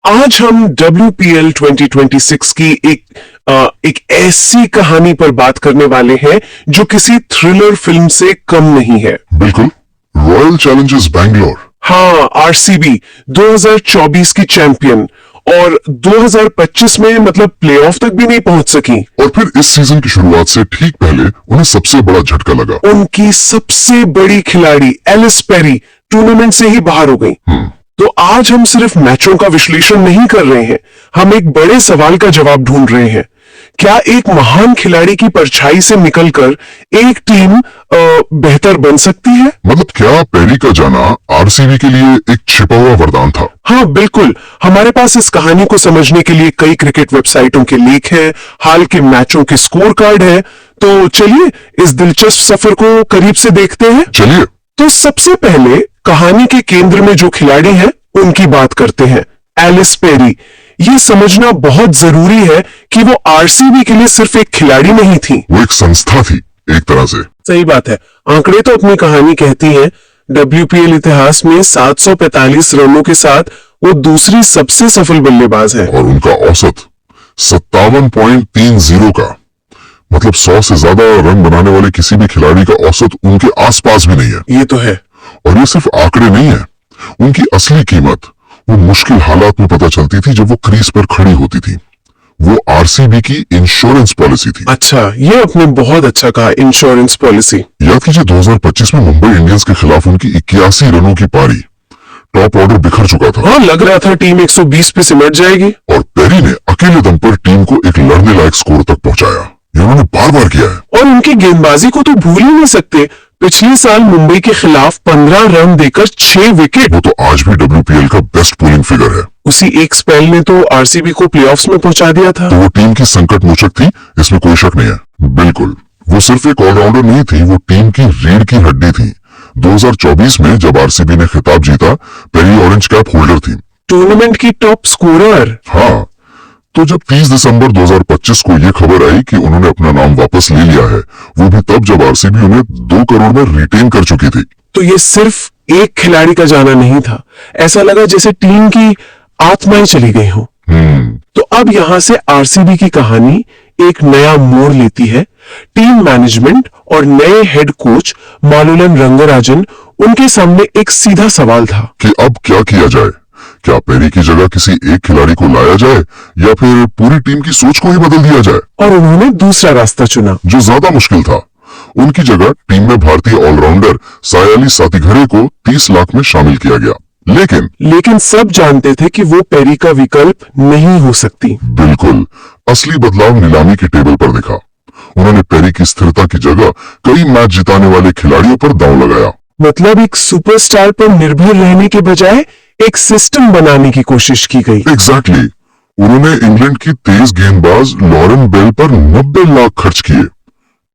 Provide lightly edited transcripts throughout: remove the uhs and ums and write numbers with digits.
आज हम WPL 2026 की एक ऐसी कहानी पर बात करने वाले हैं जो किसी थ्रिलर फिल्म से कम नहीं है। बिल्कुल, रॉयल चैलेंजर्स बैंगलोर। हाँ, RCB 2024 की चैंपियन और 2025 में मतलब प्लेऑफ तक भी नहीं पहुंच सकी। और फिर इस सीजन की शुरुआत से ठीक पहले उन्हें सबसे बड़ा झटका लगा। उनकी सबसे बड़ी खिलाड़ी एलिस पेरी टूर्नामेंट से ही बाहर हो गई। तो आज हम सिर्फ मैचों का विश्लेषण नहीं कर रहे हैं, हम एक बड़े सवाल का जवाब ढूंढ रहे हैं। क्या एक महान खिलाड़ी की परछाई से निकलकर एक टीम बेहतर बन सकती है? मतलब क्या पेरी का जाना आरसीबी के लिए एक छिपा हुआ वरदान था? हाँ बिल्कुल, हमारे पास इस कहानी को समझने के लिए कई क्रिकेट वेबसाइटों के लेख हैं, हाल के मैचों के स्कोर कार्ड है। तो चलिए इस दिलचस्प सफर को करीब से देखते हैं। चलिए। तो सबसे पहले कहानी के केंद्र में जो खिलाड़ी हैं उनकी बात करते हैं, एलिस पेरी। ये समझना बहुत जरूरी है कि वो आरसीबी के लिए सिर्फ एक खिलाड़ी नहीं थी, वो एक संस्था थी एक तरह से। सही बात है, आंकड़े तो अपनी कहानी कहती हैं। WPL इतिहास में 745 रनों के साथ वो दूसरी सबसे सफल बल्लेबाज है। और उनका औसत 57.30 का, मतलब 100 से ज्यादा रन बनाने वाले किसी भी खिलाड़ी का औसत उनके आसपास भी नहीं है। ये तो है। और ये सिर्फ आंकड़े नहीं है, उनकी असली कीमत वो मुश्किल हालात में पता चलती थी जब वो क्रीज पर खड़ी होती थी। वो आरसीबी की इंश्योरेंस पॉलिसी थी। अच्छा, ये आपने बहुत अच्छा कहा, इंश्योरेंस पॉलिसी। याद कीजिए 2025 में मुंबई इंडियंस के खिलाफ उनकी 81 रनों की पारी, टॉप ऑर्डर बिखर चुका था। हाँ, लग रहा था टीम 120 पे सिमट जाएगी। और पेरी ने अकेले दम पर टीम को एक लड़ने लायक स्कोर तक पहुंचाया। ये उन्होंने बार बार किया है। और उनकी गेंदबाजी को तो भूल ही नहीं सकते। पिछले साल मुंबई के खिलाफ 15 रन देकर 6 विकेट। वो तो आज भी WPL का बेस्ट पोलिंग फिगर है। उसी एक स्पेल ने तो आरसीबी को प्लेऑफ्स में पहुंचा दिया था। तो वो टीम की संकट मोचक थी, इसमें कोई शक नहीं है। बिल्कुल, वो सिर्फ एक ऑलराउंडर नहीं थी, वो टीम की रीढ़ की हड्डी थी। 2024 में जब आरसीबी ने खिताब जीता, पेरी ऑरेंज कैप होल्डर थी, टूर्नामेंट की टॉप स्कोरर। हाँ, तो जब 30 दिसंबर 2025 को यह खबर आई कि उन्होंने अपना नाम वापस ले लिया है, वो भी तब जब आरसीबी उन्हें 2 करोड़ में रिटेन कर चुकी थी, तो ये सिर्फ एक खिलाड़ी का जाना नहीं था। ऐसा लगा जैसे टीम की आत्माएं चली गई हो। तो अब यहां से आरसीबी की कहानी एक नया मोड़ लेती है। टीम मैनेजमेंट और नए हेड कोच मालुलन रंगराजन, उनके सामने एक सीधा सवाल था कि अब क्या किया जाए। क्या पेरी की जगह किसी एक खिलाड़ी को लाया जाए या फिर पूरी टीम की सोच को ही बदल दिया जाए? और उन्होंने दूसरा रास्ता चुना, जो ज्यादा मुश्किल था। उनकी जगह टीम में भारतीय ऑलराउंडर सायाली सातिघरे को 30 लाख में शामिल किया गया। लेकिन सब जानते थे कि वो पेरी का विकल्प नहीं हो सकती। बिल्कुल, असली बदलाव नीलामी की टेबल पर दिखा। उन्होंने पेरी की स्थिरता की जगह कई मैच जिताने वाले खिलाड़ियों पर दांव लगाया। मतलब एक सुपरस्टार पर निर्भर रहने के बजाय एक सिस्टम बनाने की कोशिश की गई। एग्जैक्टली। उन्होंने इंग्लैंड की तेज गेंदबाज लॉरेन बेल पर 90 लाख खर्च किए,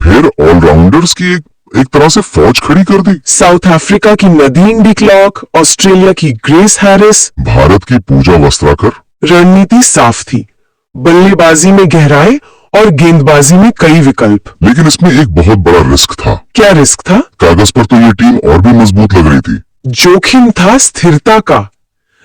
फिर ऑलराउंडर्स की एक तरह से फौज खड़ी कर दी। साउथ अफ्रीका की नदीम डी क्लॉक, ऑस्ट्रेलिया की ग्रेस हैरिस, भारत की पूजा वस्त्राकर। रणनीति साफ थी, बल्लेबाजी में गहराई और गेंदबाजी में कई विकल्प। लेकिन इसमें एक बहुत बड़ा रिस्क था। क्या रिस्क था? कागज पर तो ये टीम और भी मजबूत लग रही थी। जोखिम था स्थिरता का।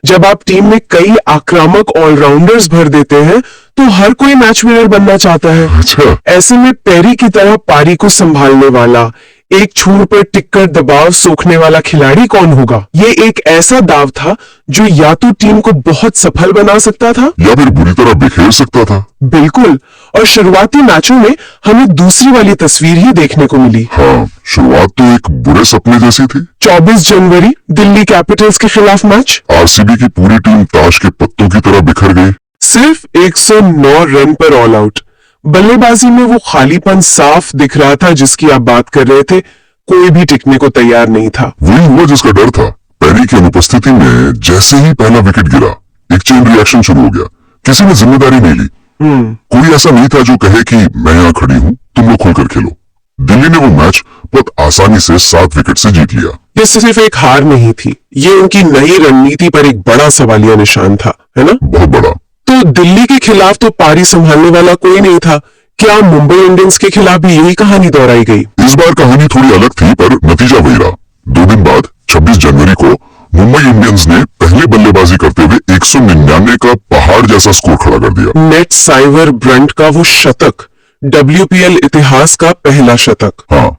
जब आप टीम में कई आक्रामक ऑलराउंडर्स भर देते हैं तो हर कोई मैच विनर बनना चाहता है। अच्छा। ऐसे में पेरी की तरह पारी को संभालने वाला, एक छोर पर टिककर दबाव सोखने वाला खिलाड़ी कौन होगा? ये एक ऐसा दाव था जो या तो टीम को बहुत सफल बना सकता था या फिर बुरी तरह बिखेर सकता था। बिल्कुल, और शुरुआती मैचों में हमें दूसरी वाली तस्वीर ही देखने को मिली। हाँ, शुरुआत तो एक बुरे सपने जैसी थी। 24 जनवरी दिल्ली कैपिटल्स के खिलाफ मैच। आरसीबी की पूरी टीम ताश के पत्तों की तरह बिखर गई। सिर्फ 109 रन पर ऑल आउट। बल्लेबाजी में वो खालीपन साफ दिख रहा था जिसकी आप बात कर रहे थे। कोई भी टिकने को तैयार नहीं था। वही हुआ जिसका डर था। पेरी की अनुपस्थिति में जैसे ही पहला विकेट गिरा, एक चेन रिएक्शन शुरू हो गया। किसी ने जिम्मेदारी नहीं ली। कोई ऐसा नहीं था जो कहे कि मैं यहाँ खड़ी हूँ, तुम लोग खुलकर खेलो। दिल्ली ने वो मैच बहुत आसानी से 7 विकेट से जीत लिया। ये सिर्फ एक हार नहीं थी, ये उनकी नई रणनीति पर एक बड़ा सवालिया निशान था, है ना? बहुत बड़ा। तो दिल्ली के खिलाफ तो पारी संभालने वाला कोई नहीं था। क्या मुंबई इंडियंस के खिलाफ भी यही कहानी दोहराई गई? इस बार कहानी थोड़ी अलग थी, पर नतीजा वही रहा। 2 दिन बाद 26 जनवरी को मुंबई इंडियंस ने पहले बल्लेबाजी करते हुए 199 का पहाड़ जैसा स्कोर खड़ा कर दिया। नेट साइवर ब्रंट का वो शतक, WPL इतिहास का पहला शतक। हाँ,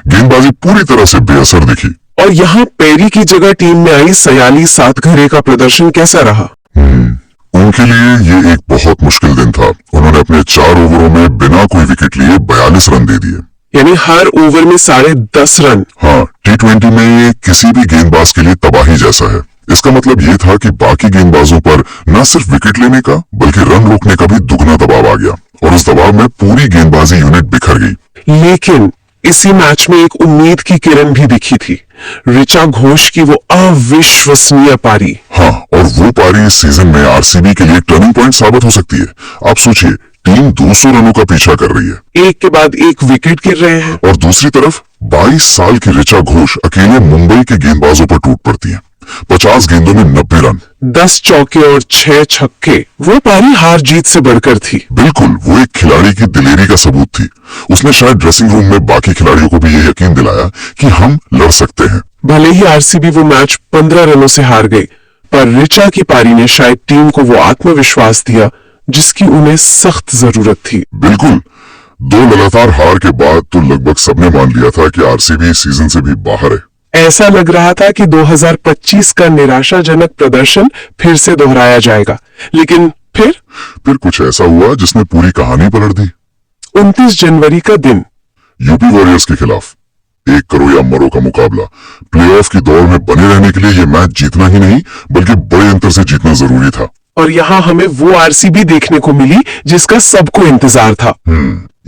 गेंदबाजी पूरी तरह से बेअसर दिखी। और यहाँ पेरी की जगह टीम में आई सयाली सातघरे का प्रदर्शन कैसा रहा? उनके लिए ये एक बहुत मुश्किल दिन था। उन्होंने अपने 4 ओवरों में बिना कोई विकेट लिए 42 रन दे दिए। यानी हर ओवर में 10.5 रन। हाँ, T20 में ये किसी भी गेंदबाज के लिए तबाही जैसा है। इसका मतलब ये था कि बाकी गेंदबाजों पर न सिर्फ विकेट लेने का बल्कि रन रोकने का भी दुगना दबाव आ गया और उस दबाव में पूरी गेंदबाजी यूनिट बिखर गई। लेकिन इसी मैच में एक उम्मीद की किरण भी दिखी थी, ऋचा घोष की वो अविश्वसनीय पारी। हाँ, और वो पारी इस सीजन में आरसीबी के लिए टर्निंग पॉइंट साबित हो सकती है। आप सोचिए, टीम 200 रनों का पीछा कर रही है, एक के बाद एक विकेट गिर रहे हैं, और दूसरी तरफ 22 साल की ऋचा घोष अकेले मुंबई के गेंदबाजों पर टूट पड़ती है। 50 गेंदों में 90 रन, 10 चौके और 6 छक्के। वो पारी हार जीत से बढ़कर थी। बिल्कुल, वो एक खिलाड़ी की दिलेरी का सबूत थी। उसने शायद ड्रेसिंग रूम में बाकी खिलाड़ियों को भी ये यकीन दिलाया कि हम लड़ सकते हैं। भले ही आरसीबी वो मैच 15 रनों से हार गई, पर ऋचा की पारी ने शायद टीम को वो आत्मविश्वास दिया जिसकी उन्हें सख्त जरूरत थी। बिल्कुल, 2 लगातार हार के बाद तो लगभग सबने मान लिया था कि आरसीबी इस सीजन से भी बाहर है। ऐसा लग रहा था कि 2025 का निराशाजनक प्रदर्शन फिर से दोहराया जाएगा, लेकिन फिर कुछ ऐसा हुआ जिसने पूरी कहानी पलट दी। 29 जनवरी का दिन, यूपी वॉरियर्स के खिलाफ 1 करो या मरो का मुकाबला। प्लेऑफ की दौड़ में बने रहने के लिए यह मैच जीतना ही नहीं बल्कि बड़े अंतर से जीतना जरूरी था। और यहाँ हमें वो आरसीबी देखने को मिली जिसका सबको इंतजार था।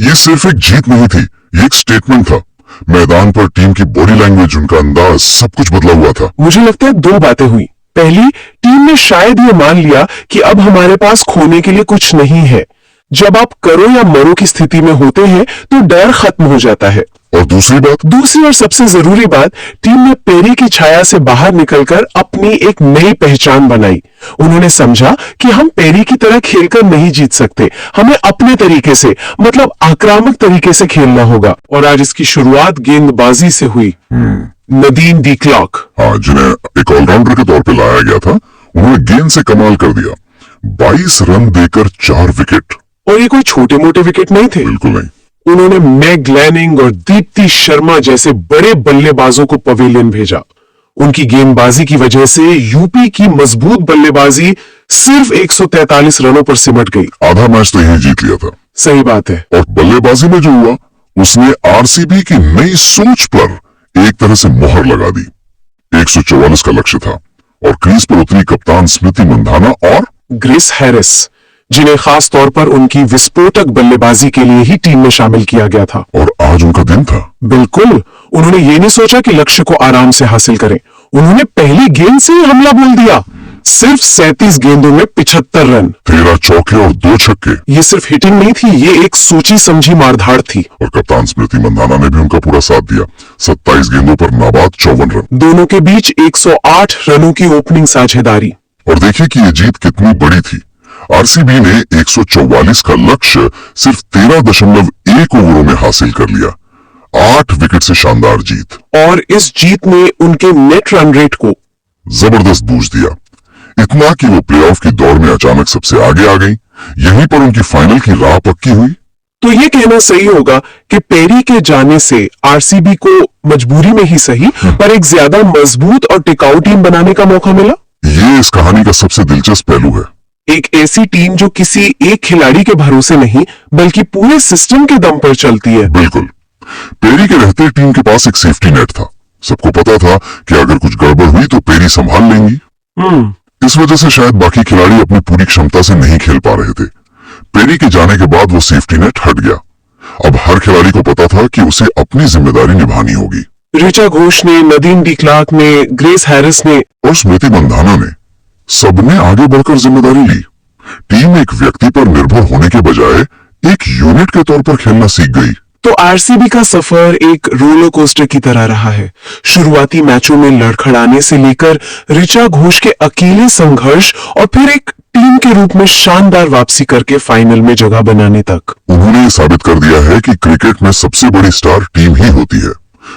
ये सिर्फ एक जीत नहीं थी, ये एक स्टेटमेंट था। मैदान पर टीम की बॉडी लैंग्वेज, उनका अंदाज, सब कुछ बदला हुआ था। मुझे लगता है 2 बातें हुई। पहली, टीम ने शायद ये मान लिया कि अब हमारे पास खोने के लिए कुछ नहीं है। जब आप करो या मरो की स्थिति में होते हैं तो डर खत्म हो जाता है। और दूसरी और सबसे जरूरी बात, टीम ने पेरी की छाया से बाहर निकलकर अपनी एक नई पहचान बनाई। उन्होंने समझा कि हम पेरी की तरह खेलकर नहीं जीत सकते, हमें अपने तरीके से, मतलब आक्रामक तरीके से खेलना होगा। और आज इसकी शुरुआत गेंदबाजी से हुई। नदीम डी क्लॉक, हाँ, जिन्हें एक ऑलराउंडर के तौर पर लाया गया था, उन्होंने गेंद से कमाल कर दिया। 22 रन देकर 4 विकेट। और ये कोई छोटे मोटे विकेट नहीं थे। बिल्कुल नहीं। उन्होंने मैग लैनिंग और दीप्ति शर्मा जैसे बड़े बल्लेबाजों को पवेलियन भेजा। उनकी गेंदबाजी की वजह से यूपी की मजबूत बल्लेबाजी सिर्फ 143 रनों पर सिमट गई। आधा मैच तो यही जीत लिया था। सही बात है। और बल्लेबाजी में जो हुआ उसने आरसीबी की नई सोच पर एक तरह से मोहर लगा दी। 144 का लक्ष्य था और क्रीज पर उतरी कप्तान स्मृति मंधाना और ग्रेस हैरिस, जिन्हें खास तौर पर उनकी विस्फोटक बल्लेबाजी के लिए ही टीम में शामिल किया गया था। और आज उनका दिन था। बिल्कुल, उन्होंने ये नहीं सोचा कि लक्ष्य को आराम से हासिल करें। उन्होंने पहली गेंद से ही हमला बोल दिया। सिर्फ 37 गेंदों में 75 रन, 13 चौके और 2 छक्के। ये सिर्फ हिटिंग नहीं थी, ये एक सोची समझी मारधाड़ थी। और कप्तान स्मृति मंधाना ने भी उनका पूरा साथ दिया। 27 गेंदों पर नाबाद 54 रन। दोनों के बीच 108 रनों की ओपनिंग साझेदारी। और देखिए कि यह जीत कितनी बड़ी थी। आरसीबी ने 144 का लक्ष्य सिर्फ 13.1 ओवरों में हासिल कर लिया। 8 विकेट से शानदार जीत। और इस जीत ने उनके नेट रन रेट को जबरदस्त बूस्ट दिया, इतना कि वो प्लेऑफ की दौड़ में अचानक सबसे आगे आ गई। यहीं पर उनकी फाइनल की राह पक्की हुई। तो ये कहना सही होगा कि पेरी के जाने से आरसीबी को मजबूरी में ही सही पर एक ज्यादा मजबूत और टिकाऊ टीम बनाने का मौका मिला। ये इस कहानी का सबसे दिलचस्प पहलू है। एक ऐसी टीम जो किसी एक खिलाड़ी के भरोसे नहीं बल्कि पूरे सिस्टम के दम पर चलती है। बिल्कुल, पेरी के रहते टीम के पास एक सेफ्टी नेट था। सबको पता था कि अगर कुछ गड़बड़ हुई तो पेरी संभाल लेंगी। इस वजह से शायद बाकी खिलाड़ी अपनी पूरी क्षमता से नहीं खेल पा रहे थे। पेरी के जाने के बाद वो सेफ्टी नेट हट गया। अब हर खिलाड़ी को पता था कि उसे अपनी जिम्मेदारी निभानी होगी। ऋचा घोष ने, नदीम डी क्लार्क ने, ग्रेस हैरिस ने और स्मृति मंधाना ने, सबने आगे बढ़कर जिम्मेदारी ली। टीम एक व्यक्ति पर निर्भर होने के बजाय एक यूनिट के तौर पर खेलना सीख गई। तो आरसीबी का सफर एक रोलर कोस्टर की तरह रहा है। शुरुआती मैचों में लड़खड़ाने से लेकर ऋचा घोष के अकेले संघर्ष और फिर एक टीम के रूप में शानदार वापसी करके फाइनल में जगह बनाने तक। उन्होंने साबित कर दिया है कि क्रिकेट में सबसे बड़ी स्टार टीम ही होती है।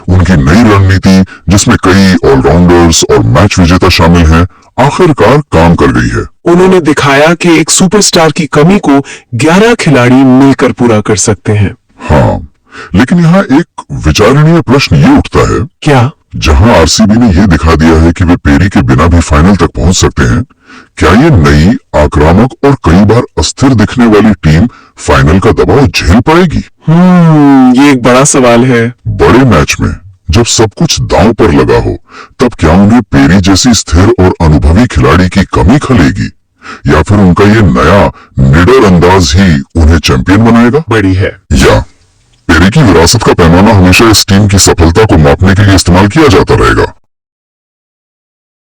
उनकी नई रणनीति जिसमें कई ऑलराउंडर्स और मैच विजेता शामिल हैं, आखिरकार काम कर गई है। उन्होंने दिखाया कि एक सुपरस्टार की कमी को 11 खिलाड़ी मिलकर पूरा कर सकते हैं। हाँ, लेकिन यहाँ एक विचारणीय प्रश्न ये उठता है, क्या? जहां आरसीबी ने यह दिखा दिया है कि वे पेरी के बिना भी फाइनल तक पहुंच सकते हैं, क्या ये नई, आक्रामक और कई बार अस्थिर दिखने वाली टीम फाइनल का दबाव झेल पाएगी? ये एक बड़ा सवाल है। बड़े मैच में जब सब कुछ दांव पर लगा हो, तब क्या उन्हें पेरी जैसी स्थिर और अनुभवी खिलाड़ी की कमी खलेगी, या फिर उनका ये नया निडर अंदाज ही उन्हें चैंपियन बनाएगा? बड़ी है। या पेरी की विरासत का पैमाना हमेशा इस टीम की सफलता को मापने के लिए इस्तेमाल किया जाता रहेगा।